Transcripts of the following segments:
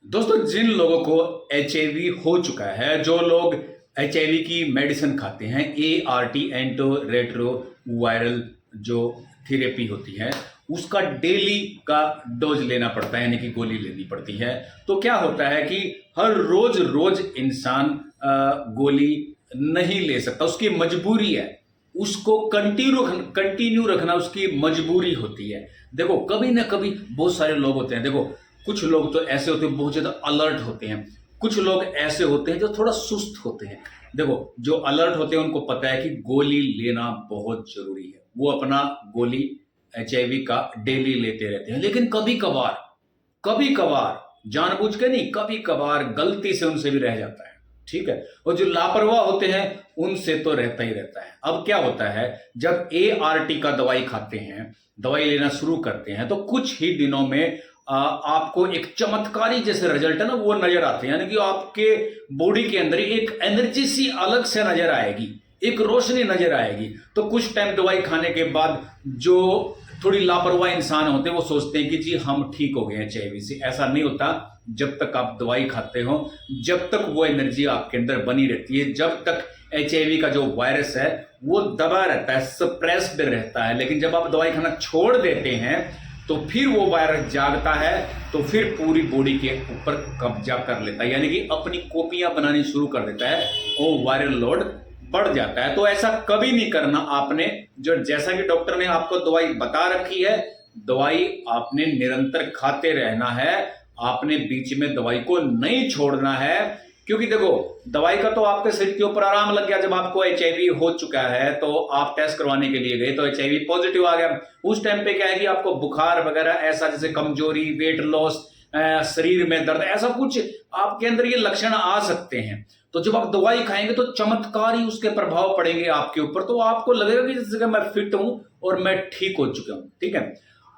दोस्तों, जिन लोगों को एचआईवी हो चुका है, जो लोग एचआईवी की मेडिसिन खाते हैं, ART एंटो रेट्रो वायरल जो थेरेपी होती है, उसका डेली का डोज लेना पड़ता है, यानी कि गोली लेनी पड़ती है। तो क्या होता है कि हर रोज रोज इंसान गोली नहीं ले सकता, उसकी मजबूरी है, उसको कंटिन्यू रखना उसकी मजबूरी होती है। देखो, कभी ना कभी बहुत सारे लोग होते हैं, देखो कुछ लोग तो ऐसे होते हैं बहुत ज्यादा अलर्ट होते हैं, कुछ लोग ऐसे होते हैं जो थोड़ा सुस्त होते हैं। देखो, जो अलर्ट होते हैं उनको पता है कि गोली लेना बहुत जरूरी है, वो अपना गोली एचआईवी का डेली लेते रहते हैं। लेकिन कभी कभार जानबूझ के नहीं, कभी कभार गलती से उनसे भी रह जाता है। ठीक है, और जो लापरवाह होते हैं उनसे तो रहता ही रहता है। अब क्या होता है, जब ART का दवाई खाते हैं, दवाई लेना शुरू करते हैं, तो कुछ ही दिनों में आपको एक चमत्कारी जैसे रिजल्ट है ना, वो नजर आते हैं। यानी कि आपके बॉडी के अंदर एक एनर्जी सी अलग से नजर आएगी, एक रोशनी नजर आएगी। तो कुछ टाइम दवाई खाने के बाद जो थोड़ी लापरवाह इंसान होते हैं वो सोचते हैं कि जी हम ठीक हो गए एचआईवी से। ऐसा नहीं होता। जब तक आप दवाई खाते हो, जब तक वो एनर्जी आपके अंदर बनी रहती है, जब तक एचआईवी का जो वायरस है वो दबा रहता है, सप्रेस्ड रहता है। लेकिन जब आप दवाई खाना छोड़ देते हैं तो फिर वो वायरस जागता है, तो फिर पूरी बॉडी के ऊपर कब्जा कर लेता है, यानी कि अपनी कॉपियां बनानी शुरू कर देता है, वो वायरल लोड बढ़ जाता है। तो ऐसा कभी नहीं करना आपने। जो जैसा कि डॉक्टर ने आपको दवाई बता रखी है, दवाई आपने निरंतर खाते रहना है, आपने बीच में दवाई को नहीं छोड़ना है। क्योंकि देखो, दवाई का तो आपके शरीर के ऊपर आराम लग गया। जब आपको एचआईवी हो चुका है तो आप टेस्ट करवाने के लिए गए तो एचआईवी पॉजिटिव आ गया। उस टाइम पे क्या है कि आपको बुखार वगैरह ऐसा, जैसे कमजोरी, वेट लॉस, शरीर में दर्द, ऐसा कुछ आपके अंदर ये लक्षण आ सकते हैं। तो जब आप दवाई खाएंगे तो चमत्कारी उसके प्रभाव पड़ेंगे आपके ऊपर। तो आपको लगेगा कि जैसे कि मैं फिट हूं और मैं ठीक हो चुका हूं। ठीक है,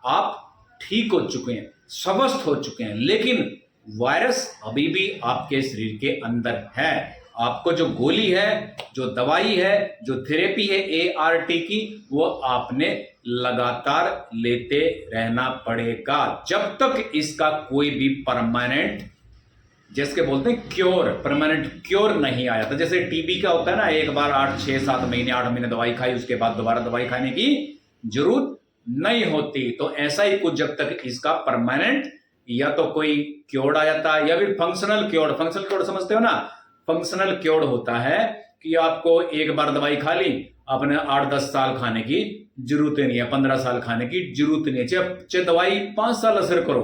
आप ठीक हो चुके हैं, स्वस्थ हो चुके हैं, लेकिन वायरस अभी भी आपके शरीर के अंदर है। आपको जो गोली है, जो दवाई है, जो थेरेपी है ART की, वो आपने लगातार लेते रहना पड़ेगा जब तक इसका कोई भी परमानेंट, जैसे बोलते हैं क्योर, परमानेंट क्योर नहीं आया था। जैसे टीबी का होता है ना, एक बार 8 महीने दवाई खाई, उसके बाद दोबारा दवाई खाने की जरूरत नहीं होती। तो ऐसा ही कुछ, जब तक इसका परमानेंट या तो कोई क्योर आ जाता है, या फिर फंक्शनल क्योर समझते हो ना, फंक्शनल क्योर होता है कि आपको एक बार दवाई खा ली, आपने 8-10 साल खाने की जरूरत नहीं है, 15 साल खाने की जरूरत नहीं है। चाहे दवाई 5 साल असर करो,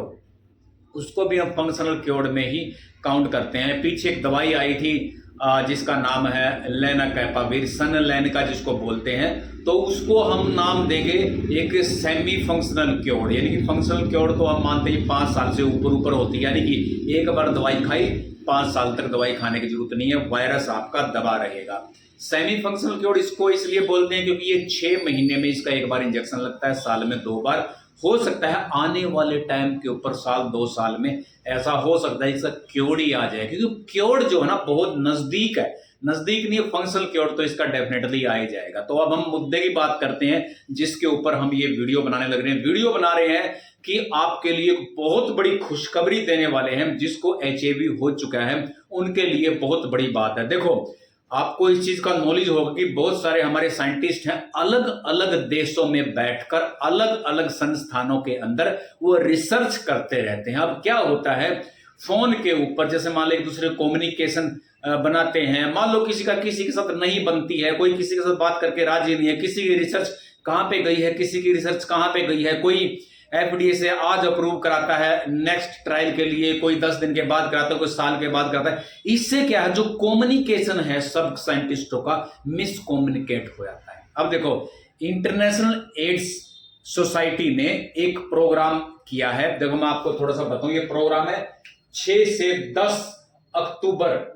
उसको भी हम फंक्शनल क्योर में ही काउंट करते हैं। पीछे एक दवाई आई थी जिसका नाम है लेनाकैपाविर, सनलैन का जिसको बोलते हैं, तो उसको हम नाम देंगे एक सेमी फंक्शनल क्योर। यानी कि फंक्शनल क्योर तो हम मानते हैं 5 साल से ऊपर होती है, यानी कि एक बार दवाई खाई, 5 साल तक दवाई खाने की जरूरत नहीं है, वायरस आपका दबा रहेगा। सेमी फंक्शनल क्योर इसको इसलिए बोलते हैं क्योंकि ये 6 महीने में इसका एक बार इंजेक्शन लगता है, साल में 2 बार। हो सकता है आने वाले टाइम के ऊपर, 1-2 साल में ऐसा हो सकता है इसका क्योर ही आ जाए, क्योंकि क्योर जो है ना बहुत नजदीक है। नजदीक नहीं है, फंक्शनल क्योर तो इसका डेफिनेटली आ ही जाएगा। तो अब हम मुद्दे की बात करते हैं जिसके ऊपर हम ये वीडियो बनाने लग रहे हैं। वीडियो बना रहे हैं कि आपके लिए एक बहुत बड़ी खुशखबरी देने वाले हैं। जिसको एचआईवी हो चुका है उनके लिए बहुत बड़ी बात है। देखो, आपको इस चीज का नॉलेज होगा कि बहुत सारे हमारे साइंटिस्ट हैं, अलग अलग देशों में बैठकर अलग अलग संस्थानों के अंदर वो रिसर्च करते रहते हैं। अब क्या होता है, फोन के ऊपर जैसे मान लो एक दूसरे कम्युनिकेशन बनाते हैं, मान लो किसी के साथ नहीं बनती है, कोई किसी के साथ बात करके राजी नहीं है, किसी की रिसर्च कहां पे गई है, किसी की रिसर्च कहां पे गई है, कोई FDA से आज अप्रूव कराता है नेक्स्ट ट्रायल के लिए, कोई 10 दिन के बाद कराता है, कोई साल के बाद कराता है। इससे क्या है, जो कम्युनिकेशन है सब साइंटिस्टों का मिसकम्युनिकेट हो जाता है। अब देखो, इंटरनेशनल एड्स सोसाइटी ने एक प्रोग्राम किया है। देखो, मैं आपको थोड़ा सा बताऊं, ये प्रोग्राम है 6 से 10 अक्टूबर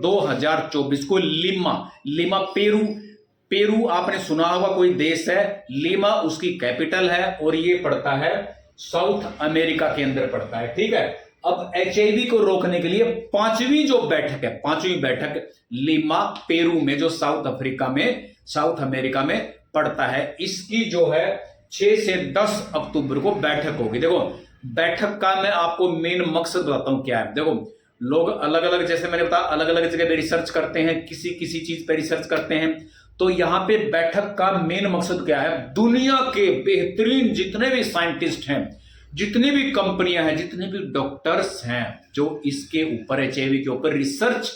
2024 को लीमा पेरू आपने सुना होगा, कोई देश है, लीमा उसकी कैपिटल है, और ये पड़ता है साउथ अमेरिका के अंदर पड़ता है। ठीक है, अब एचआईवी को रोकने के लिए पांचवी बैठक लीमा पेरू में, जो साउथ अमेरिका में पड़ता है, इसकी जो है 6 से 10 अक्टूबर को बैठक होगी। देखो, बैठक का मैं आपको मेन मकसद बताता हूं क्या है। देखो, लोग अलग अलग, जैसे मैंने बताया, अलग अलग जगह पे रिसर्च करते हैं, किसी किसी चीज पे रिसर्च करते हैं। तो यहां पे बैठक का मेन मकसद क्या है, दुनिया के बेहतरीन जितने भी साइंटिस्ट हैं, जितनी भी कंपनियां हैं, जितने भी डॉक्टर्स हैं जो इसके ऊपर, एचआईवी के ऊपर रिसर्च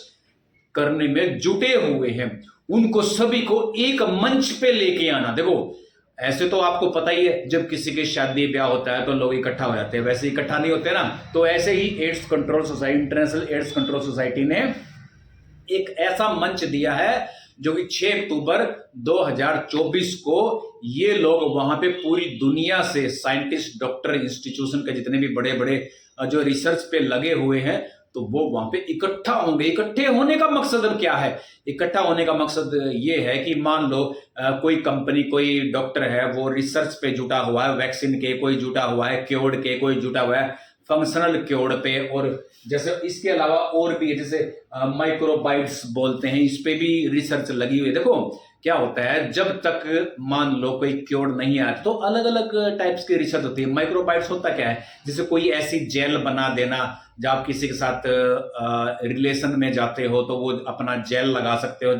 करने में जुटे हुए हैं, उनको सभी को एक मंच पे लेके आना। देखो, ऐसे तो आपको पता ही है, जब किसी के शादी ब्याह होता है तो लोग इकट्ठा हो जाते हैं, वैसे इकट्ठा नहीं होते ना। तो ऐसे ही AIDS control society, international AIDS control society ने एक ऐसा मंच दिया है, जो कि 6 अक्टूबर 2024 को ये लोग वहां पे पूरी दुनिया से साइंटिस्ट, डॉक्टर, इंस्टीट्यूशन के जितने भी बड़े बड़े जो रिसर्च पे लगे हुए हैं, तो वो वहां पे इकट्ठा होंगे। इकट्ठे होने का मकसद अब क्या है? इकट्ठा होने का मकसद ये है कि मान लो कोई कंपनी, कोई डॉक्टर है, वो रिसर्च पे जुटा हुआ है, वैक्सीन के कोई जुटा हुआ है, क्योर के कोई जुटा हुआ है, फंक्शनल क्योर पे, और जैसे इसके अलावा और भी है, जैसे माइक्रोबाइट्स बोलते हैं, इस पे भी रिसर्च लगी हुई है। देखो क्या होता है, जब तक मान लो कोई क्योर नहीं आता, तो अलग अलग टाइप्स की रिसर्च होती है। माइक्रोबाइट्स होता क्या है, जैसे कोई ऐसी जेल बना देना, जब आप किसी के साथ रिलेशन में जाते हो तो वो अपना जेल लगा सकते हो,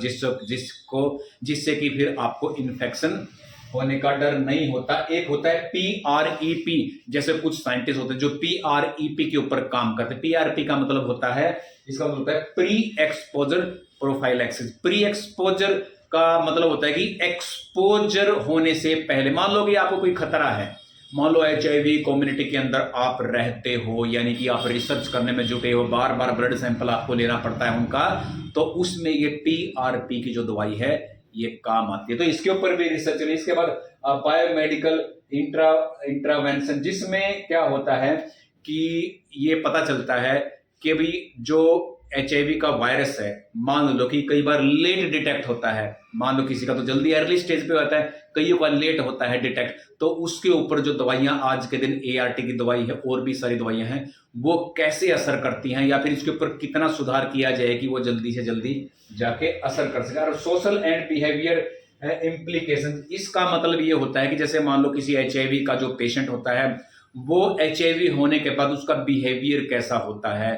जिससे कि फिर आपको इन्फेक्शन होने का डर नहीं होता। एक होता है PrEP, जैसे कुछ साइंटिस्ट होते हैं जो PrEP के ऊपर काम करते हैं। PrEP का मतलब होता है, इसका मतलब होता है pre exposure prophylaxis. Pre exposure का मतलब होता है कि एक्सपोजर होने से पहले, मान लो कि आपको कोई खतरा है, मान लो HIV कम्युनिटी के अंदर आप रहते हो, यानी कि आप रिसर्च करने में जुटे हो, बार बार ब्लड सैंपल आपको लेना पड़ता है उनका, तो उसमें ये PrEP की जो दवाई है ये काम आती है। तो इसके ऊपर भी रिसर्च है। इसके बाद बायोमेडिकल इंट्रावेंशन, जिसमें क्या होता है कि ये पता चलता है कि भी जो HIV का वायरस है, मान लो कि कई बार लेट डिटेक्ट होता है, मान लो किसी का तो जल्दी अर्ली स्टेज पे होता है, कईयों का लेट होता है डिटेक्ट, तो उसके ऊपर जो दवाइयां आज के दिन ART की दवाई है, और भी सारी दवाइयां हैं, वो कैसे असर करती हैं, या फिर इसके ऊपर कितना सुधार किया जाए कि वो जल्दी से जल्दी जाके असर कर सके। और सोशल एंड बिहेवियर इम्प्लीकेशन, इसका मतलब ये होता है कि जैसे मान लो किसी HIV का जो पेशेंट होता है, वो HIV होने के बाद उसका बिहेवियर कैसा होता है,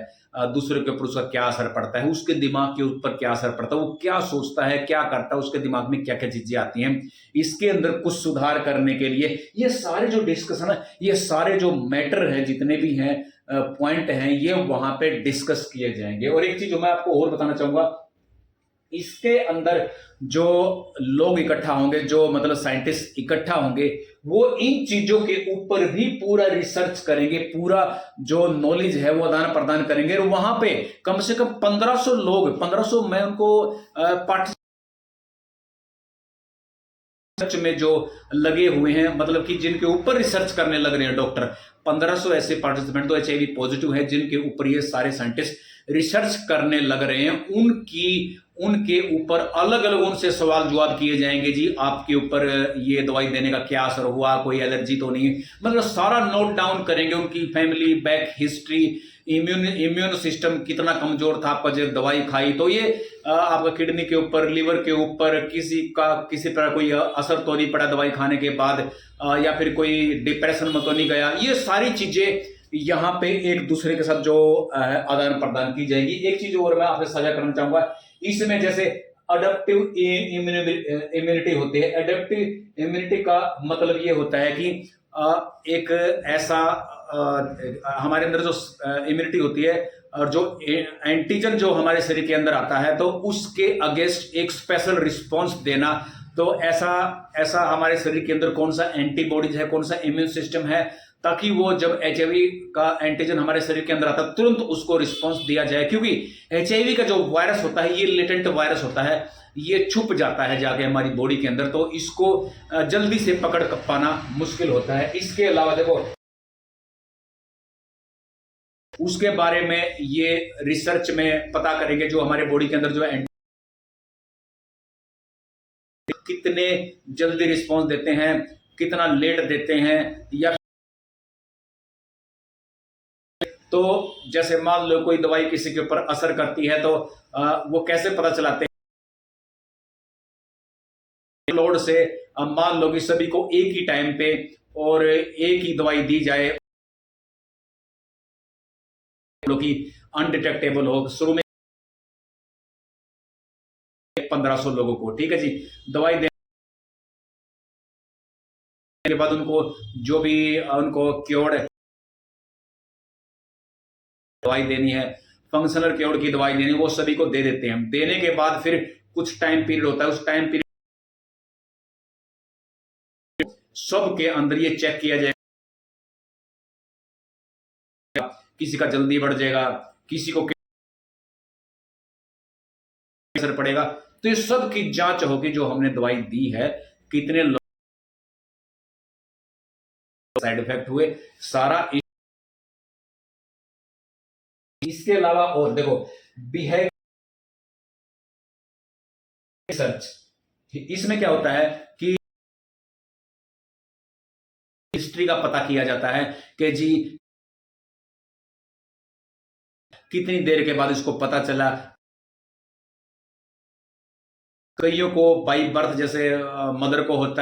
दूसरे के ऊपर उसका क्या असर पड़ता है, उसके दिमाग के ऊपर क्या असर पड़ता है, वो क्या सोचता है, क्या करता है, उसके दिमाग में क्या क्या चीजें आती हैं, इसके अंदर कुछ सुधार करने के लिए ये सारे जो डिस्कशन है, ये सारे जो मैटर है, जितने भी हैं पॉइंट हैं, ये वहां पे डिस्कस किए जाएंगे। और एक चीज जो मैं आपको और बताना चाहूंगा, इसके अंदर जो लोग इकट्ठा होंगे, जो मतलब साइंटिस्ट इकट्ठा होंगे, वो इन चीजों के ऊपर भी पूरा रिसर्च करेंगे, पूरा जो नॉलेज है वो आदान प्रदान करेंगे। और वहां पे कम से कम 1500 लोग, 1500 मैं उनको पार्टिसिपेट रिसर्च में जो लगे हुए हैं, मतलब कि जिनके ऊपर रिसर्च करने लग रहे हैं डॉक्टर, 1500 ऐसे पार्टिसिपेंट तो HIV पॉजिटिव है, जिनके ऊपर ये सारे साइंटिस्ट रिसर्च करने लग रहे हैं। उनके ऊपर अलग अलग उनसे सवाल जवाब किए जाएंगे, जी आपके ऊपर ये दवाई देने का क्या असर हुआ, कोई एलर्जी तो नहीं है, मतलब सारा नोट डाउन करेंगे, उनकी family back history, immune system कितना कमजोर था आपका जब दवाई खाई, तो ये आपका किडनी के ऊपर, लिवर के ऊपर किसी तरह कोई असर तो नहीं पड़ा दवाई खाने के बाद, या फिर कोई डिप्रेशन में तो नहीं गया। ये सारी चीजें यहाँ पे एक दूसरे के साथ जो आदान प्रदान की जाएगी। एक चीज और मैं आपसे साझा करना चाहूंगा, इसमें जैसे अडेप्टिव इम्यूनिटी होती है। एडेप्टिव इम्यूनिटी का मतलब ये होता है कि एक ऐसा हमारे अंदर जो इम्यूनिटी होती है, और जो एंटीजन जो हमारे शरीर के अंदर आता है, तो उसके अगेंस्ट एक स्पेशल रिस्पॉन्स देना। तो ऐसा हमारे शरीर के अंदर कौन सा एंटीबॉडीज है, कौन सा इम्यून सिस्टम है, ताकि वो जब HIV का एंटीजन हमारे शरीर के अंदर आता है, तुरंत उसको रिस्पॉन्स दिया जाए। क्योंकि HIV का जो वायरस होता है, ये लेटेंट वायरस होता है, ये छुप जाता है जाके हमारी बॉडी के अंदर, तो इसको जल्दी से पकड़ पाना मुश्किल होता है। इसके अलावा देखो, उसके बारे में ये रिसर्च में पता करेंगे, जो हमारे बॉडी के अंदर जो है कितने जल्दी रिस्पॉन्स देते हैं, कितना लेट देते हैं, या तो जैसे मान लो कोई दवाई किसी के ऊपर असर करती है, तो वो कैसे पता चलाते हैं, लोड से मान लो कि सभी को एक ही टाइम पे और एक ही दवाई दी जाए, कि अनडिटेक्टेबल हो। शुरू में 1500 लोगों को, ठीक है जी, दवाई देने के बाद उनको जो भी उनको क्योर्ड दवाई देनी है, फंक्शनल क्योर्ड की दवाई देनी है, वो सभी को दे देते हैं। देने के बाद फिर कुछ टाइम पीरियड होता है, उस टाइम पीरियड सबके अंदर ये चेक किया जाएगा, किसी का जल्दी बढ़ जाएगा, किसी को असर पड़ेगा, तो ये सब की जांच होगी जो हमने दवाई दी है, कितने साइड इफेक्ट हुए, सारा। इसके अलावा और देखो बिहेवियर रिसर्च, इसमें क्या होता है कि हिस्ट्री का पता किया जाता है कि जी कितनी देर के बाद इसको पता चला। कईयों को बाई बर्थ जैसे मदर को होता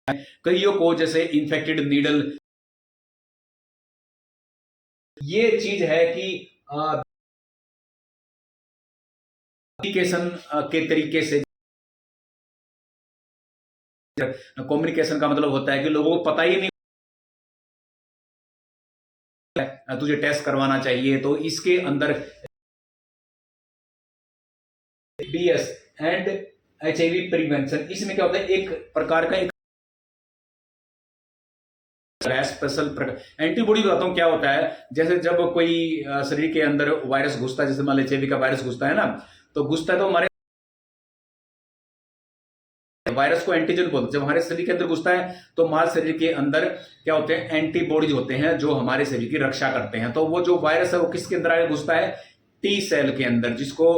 है, कईयों को जैसे इन्फेक्टेड नीडल। ये चीज है कि कम्युनिकेशन के तरीके से, कम्युनिकेशन का मतलब होता है कि लोगों को पता ही नहीं तुझे टेस्ट करवाना चाहिए, तो इसके अंदर बीएस एंड एचआईवी प्रिवेंशन, इसमें क्या होता है, एक प्रकार का एक स्पेशल एंटीबॉडी बताता हूं क्या होता है। जैसे जब कोई शरीर के अंदर वायरस घुसता है, जैसे मान लीजिए एचआईवी का वायरस घुसता है ना, तो घुसता है तो हमारे वायरस को एंटीजन बोलते हैं। जब हमारे शरीर के अंदर घुसता है तो हमारे शरीर के अंदर क्या होते हैं, एंटीबॉडीज होते हैं जो हमारे शरीर की रक्षा करते हैं। तो वो जो वायरस है वो किसके अंदर आगे घुसता है, टी सेल के अंदर, जिसको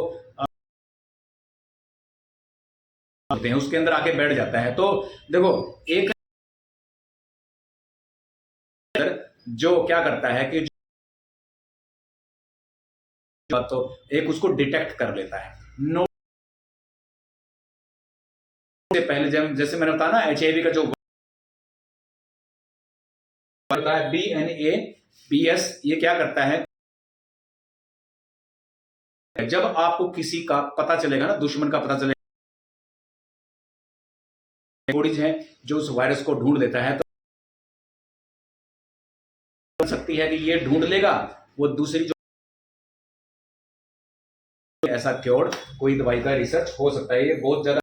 होते हैं उसके अंदर आके बैठ जाता है। तो देखो एक जो क्या करता है कि तो एक उसको डिटेक्ट कर लेता है। नो से पहले जब जैसे मैंने बताया ना, एचआईवी का जो होता है बीएनए बीएस, ये क्या करता है, जब आपको किसी का पता चलेगा ना, दुश्मन का पता चलेगा, बॉडीज है जो उस वायरस को ढूंढ लेता है, तो सकती है कि ये ढूंढ लेगा वो दूसरी जो ऐसा क्योर कोई दवाई का रिसर्च हो सकता है। ये बहुत ज्यादा।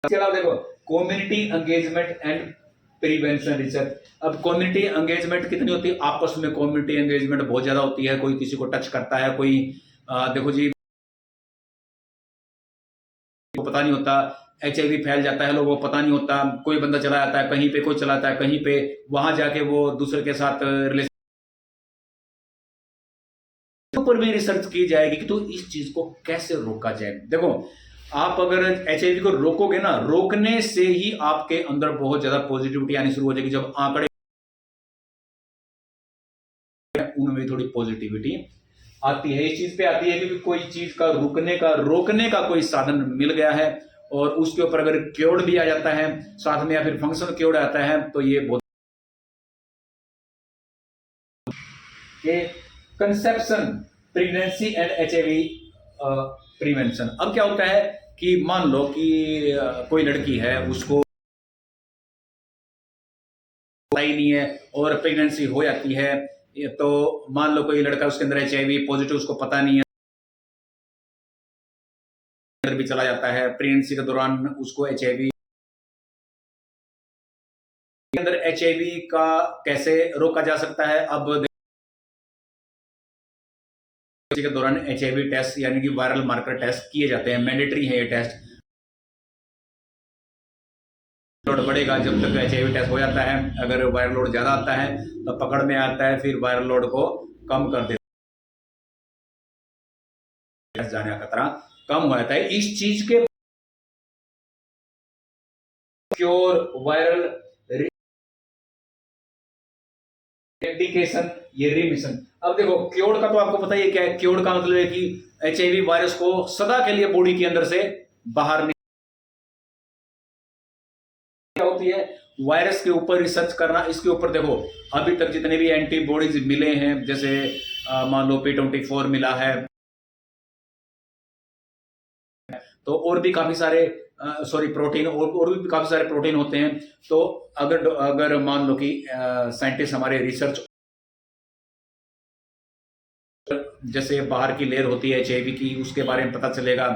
इसके अलावा देखो community engagement and prevention research. अब कम्युनिटी एंगेजमेंट कितनी होती है, आपस में कम्युनिटी एंगेजमेंट बहुत ज्यादा होती है। कोई किसी को टच करता है, कोई देखो जी को पता नहीं होता एचआईवी फैल जाता है, लोगों को पता नहीं होता, कोई बंदा चला जाता है कहीं पे, कोई चलाता है कहीं पे, वहां जाके वो दूसरे के साथ रिलेशन पर भी रिसर्च की जाएगी कि तो इस चीज को कैसे रोका जाए। देखो आप अगर एचआईवी को रोकोगे ना, रोकने से ही आपके अंदर बहुत ज्यादा पॉजिटिविटी आनी शुरू हो जाएगी। जब आंकड़े उनमें थोड़ी पॉजिटिविटी आती है, इस चीज पे आती है कि कोई चीज का रोकने का कोई साधन मिल गया है, और उसके ऊपर अगर क्योर्ड भी आ जाता है साथ में, या फिर फंक्शनल क्योर्ड आता है, तो ये बहुत conception pregnancy and HIV prevention. अब क्या होता है कि मान लो कि कोई लड़की है, उसको पता ही नहीं है और प्रेगनेंसी हो जाती है, तो मान लो कोई लड़का उसके अंदर एचआईवी पॉजिटिव, उसको पता नहीं है, भी चला जाता है, प्रेगनेंसी के दौरान उसको एचआईवी अंदर एचआईवी का कैसे रोका जा सकता है। अब के दौरान एचआईवी टेस्ट यानी कि वायरल मार्कर टेस्ट किए जाते हैं, मैंडेटरी है ये टेस्ट। लोड बढ़ेगा जब तक एचआईवी टेस्ट हो जाता है, अगर वायरल लोड ज्यादा आता है तो पकड़ में आता है, फिर वायरल लोड को कम कर देता है, जाने का खतरा कम हो जाता है। इस चीज के क्योर वायरल रेडिकेशन, ये रिमिशन। अब देखो क्योर का तो आपको पता ही है क्या है। क्योर का मतलब है कि एचआईवी वायरस को सदा के लिए बॉडी के अंदर से बाहर होती है, वायरस के ऊपर रिसर्च करना, इसके ऊपर देखो अभी तक जितने भी एंटीबॉडीज मिले हैं, जैसे मान लो P24 मिला है, तो और भी काफी सारे सॉरी प्रोटीन और भी काफी सारे प्रोटीन होते हैं। तो अगर अगर मान लो कि साइंटिस्ट हमारे रिसर्च, जैसे बाहर की लेयर होती है एचआईवी की, उसके बारे में पता चलेगा,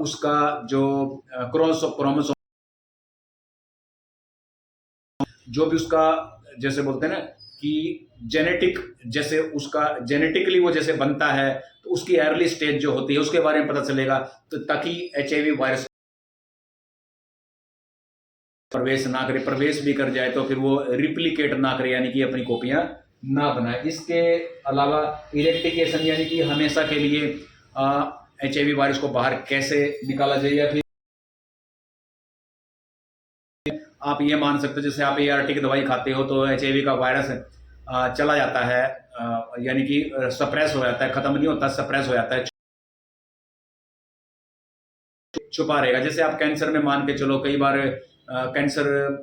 उसका जो क्रोमोसोम जो भी उसका, जैसे बोलते हैं ना कि जेनेटिक, जैसे उसका जेनेटिकली वो जैसे बनता है, तो उसकी अर्ली स्टेज जो होती है उसके बारे में पता चलेगा, तो ताकि एचआईवी वायरस प्रवेश ना करे, प्रवेश भी कर जाए तो फिर वो रिप्लिकेट ना करे, यानी कि अपनी कॉपियां ना बनाए। इसके अलावा इरेक्टिकेशन, यानी कि हमेशा के लिए एचआईवी वायरस को बाहर कैसे निकाला जाए, या फिर आप ये मान सकते हो जैसे आप एआरटी की दवाई खाते हो तो एचआईवी का वायरस चला जाता है, यानी कि सप्रेस हो जाता है, खत्म नहीं होता, सप्रेस हो जाता है, छुपा रहेगा। जैसे आप कैंसर में मान के चलो, कई बार कैंसर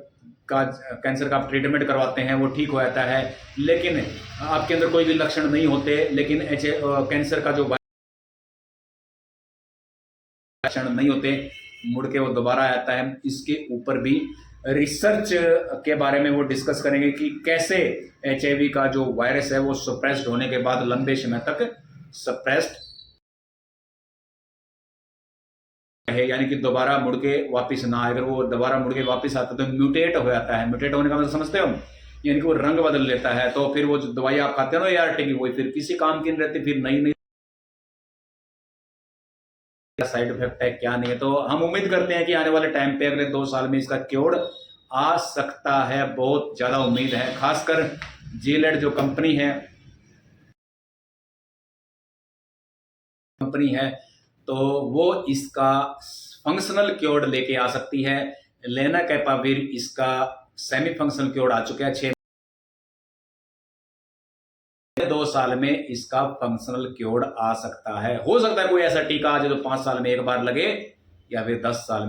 का आप ट्रीटमेंट करवाते हैं, वो ठीक हो जाता है, लेकिन आपके अंदर कोई भी लक्षण नहीं होते, लेकिन कैंसर का जो लक्षण नहीं होते, मुड़ के वो दोबारा आता है। इसके ऊपर भी रिसर्च के बारे में वो डिस्कस करेंगे कि कैसे एचआईवी का जो वायरस है वो सप्रेस्ड होने के बाद लंबे समय तक सप्रेस्ड है, यानी कि दोबारा मुड़ के वापस ना आए। अगर वो दोबारा मुड़ के वापस आता है तो म्यूटेट हो जाता है। म्यूटेट होने का मतलब समझते हो, यानी कि वो रंग बदल लेता है, तो फिर वो जो दवाई आप खाते हो ना एआरटी की, वो फिर किसी काम की नहीं रहती, फिर नई नई साइड इफेक्ट है क्या नहीं है। तो हम उम्मीद करते हैं कि आने वाले टाइम पे अगले 2 साल में इसका क्योर आ सकता है, बहुत ज्यादा उम्मीद है। खासकर जीलेड जो कंपनी है तो वो इसका फंक्शनल क्योर लेके आ सकती है। लेना कैपाविर इसका सेमी फंक्शनल क्योर आ चुका है, 2 साल में इसका फंक्शनल क्योर आ सकता है। हो सकता है कोई ऐसा टीका आ जाए जो 5 साल में एक बार लगे, या फिर 10 साल में